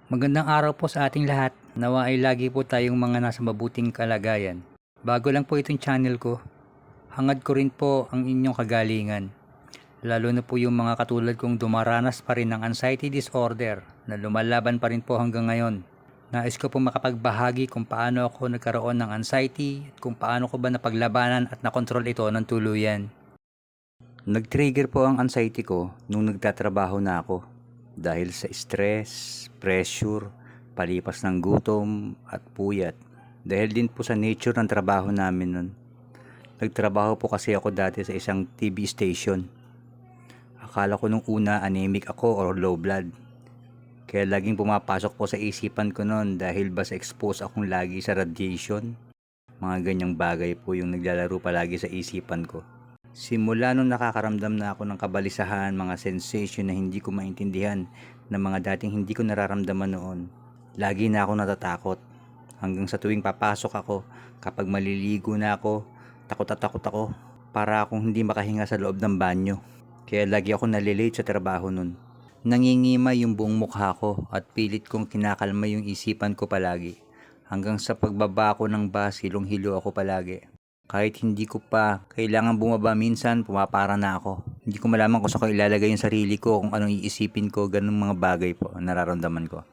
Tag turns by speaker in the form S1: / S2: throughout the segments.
S1: Magandang araw po sa ating lahat. Nawa ay lagi po tayong mga nasa mabuting kalagayan. Bago lang po itong channel ko, hangad ko rin po ang inyong kagalingan. Lalo na po yung mga katulad kong dumaranas pa rin ng anxiety disorder na lumalaban pa rin po hanggang ngayon. Nais ko po makapagbahagi kung paano ako nagkaroon ng anxiety at kung paano ko ba napaglabanan at nakontrol ito ng tuluyan. Nag-trigger po ang anxiety ko nung nagtatrabaho na ako. Dahil sa stress, pressure, palipas ng gutom at puyat. Dahil din po sa nature ng trabaho namin nun. Nagtrabaho po kasi ako dati sa isang TV station. Akala ko nung una anemic ako or low blood. Kaya laging pumapasok po sa isipan ko nun dahil ba sa expose akong lagi sa radiation. Mga ganyang bagay po yung naglalaro palagi sa isipan ko. Simula nung nakakaramdam na ako ng kabalisahan, mga sensation na hindi ko maintindihan na mga dating hindi ko nararamdaman noon. Lagi na ako natatakot. Hanggang sa tuwing papasok ako, kapag maliligo na ako, takot ako. Para akong hindi makahinga sa loob ng banyo. Kaya lagi ako nalilate sa trabaho nun. Nangingimay yung buong mukha ko at pilit kong kinakalma yung isipan ko palagi. Hanggang sa pagbaba ko ng bus, hilong-hilo ako palagi. Kahit hindi ko pa kailangan bumaba minsan, pumapara na ako. Hindi ko malaman kung saan ko ilalagay yung sarili ko, kung anong iisipin ko, ganung mga bagay po nararamdaman ko.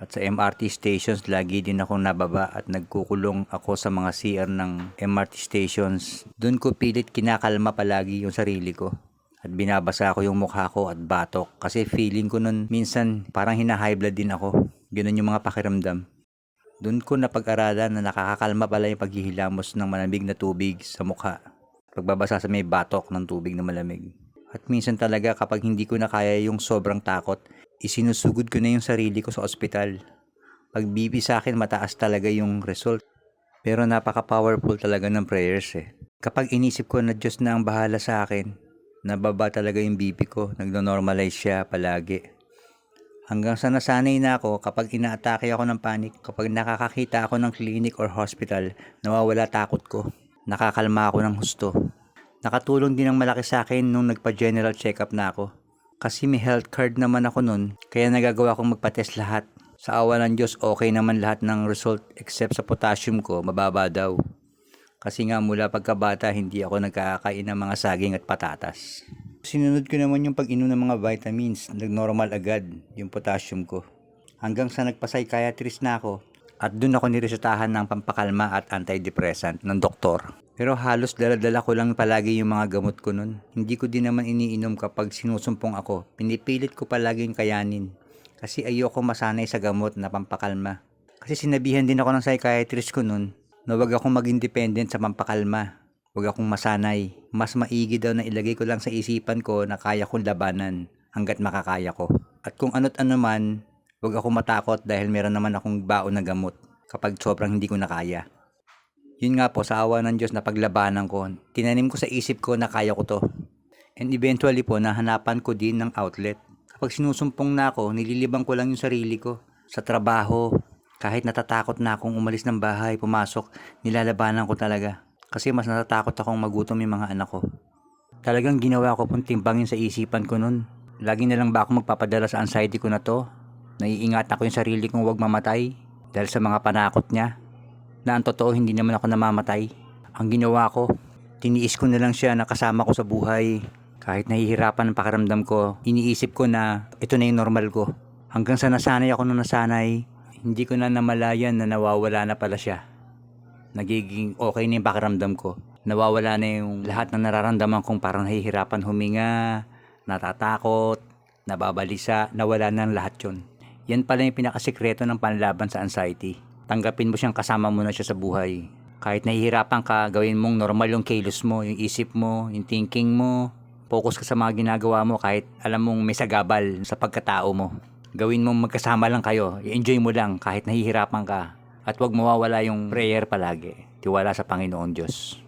S1: At sa MRT stations, lagi din ako nababa at nagkukulong ako sa mga CR ng MRT stations. Doon ko pilit kinakalma palagi yung sarili ko. At binabasa ko yung mukha ko at batok. Kasi feeling ko nun minsan parang hina-high blood din ako. Ganun yung mga pakiramdam. Doon ko napag-aralan na nakakakalma pala yung paghihilamos ng malamig na tubig sa mukha. Pagbabasa sa may batok ng tubig na malamig. At minsan talaga kapag hindi ko na kaya yung sobrang takot, isinusugod ko na yung sarili ko sa ospital. Pag BP sa akin, mataas talaga yung result. Pero napaka-powerful talaga ng prayers eh. Kapag inisip ko na Diyos na ang bahala sa akin, nababa talaga yung BP ko, nagno-normalize siya palagi. Hanggang sa nasanay na ako kapag inaatake ako ng panic, kapag nakakakita ako ng clinic or hospital, nawawala takot ko. Nakakalma ako ng husto. Nakatulong din ang malaki sa akin nung nagpa-general check-up na ako. Kasi may health card naman ako nun, kaya nagagawa kong magpa-test lahat. Sa awa ng Diyos, okay naman lahat ng result except sa potassium ko, mababa daw. Kasi nga mula pagkabata, hindi ako nagkakain ng mga saging at patatas. Sinunod ko naman yung pag-inom ng mga vitamins, nag-normal agad yung potassium ko. Hanggang sa nagpa-psychiatrist na ako at doon ako niresetahan ng pampakalma at antidepressant ng doktor. Pero halos dala-dala ko lang palagi yung mga gamot ko nun. Hindi ko din naman iniinom kapag sinusumpong ako. Pinipilit ko palaging kayanin. Kasi ayoko masanay sa gamot na pampakalma. Kasi sinabihan din ako ng psychiatrist ko nun na wag akong mag-independent sa pampakalma. Huwag akong masanay. Mas maigi daw na ilagay ko lang sa isipan ko na kaya kong labanan hanggat makakaya ko. At kung ano't ano man, huwag akong matakot dahil meron naman akong baon na gamot kapag sobrang hindi ko na kaya. Yun nga po, sa awa ng Diyos na paglabanan ko, tinanim ko sa isip ko na kaya ko to. And eventually po, nahanapan ko din ng outlet. Kapag sinusumpong na ako, nililibang ko lang yung sarili ko. Sa trabaho, kahit natatakot na akong umalis ng bahay, pumasok, nilalabanan ko talaga. Kasi mas natatakot akong magutom yung mga anak ko. Talagang ginawa ko pong timbangin sa isipan ko nun. Lagi na lang ba ako magpapadala sa anxiety ko na to? Naiingat ako yung sarili kong huwag mamatay dahil sa mga panakot niya. Na ang totoo hindi naman ako namamatay. Ang ginawa ko, tiniis ko na lang siya na kasama ko sa buhay. Kahit nahihirapan ang pakiramdam ko, iniisip ko na ito na yung normal ko. Hanggang sa nasanay ako na nasanay, hindi ko na namalayan na nawawala na pala siya. Nagiging okay na yung pakiramdam ko. Nawawala na yung lahat ng nararamdaman kong parang nahihirapan huminga, natatakot, nababalisa, nawala na lahat yun. Yan pala yung pinakasikreto ng panlaban sa anxiety. Tanggapin mo siyang kasama mo na siya sa buhay. Kahit nahihirapan ka, gawin mong normal yung kilos mo, yung isip mo, yung thinking mo. Focus ka sa mga ginagawa mo kahit alam mong may sagabal sa pagkatao mo. Gawin mong magkasama lang kayo, i-enjoy mo lang kahit nahihirapan ka. At huwag mawawala yung prayer palagi. Tiwala sa Panginoon Diyos.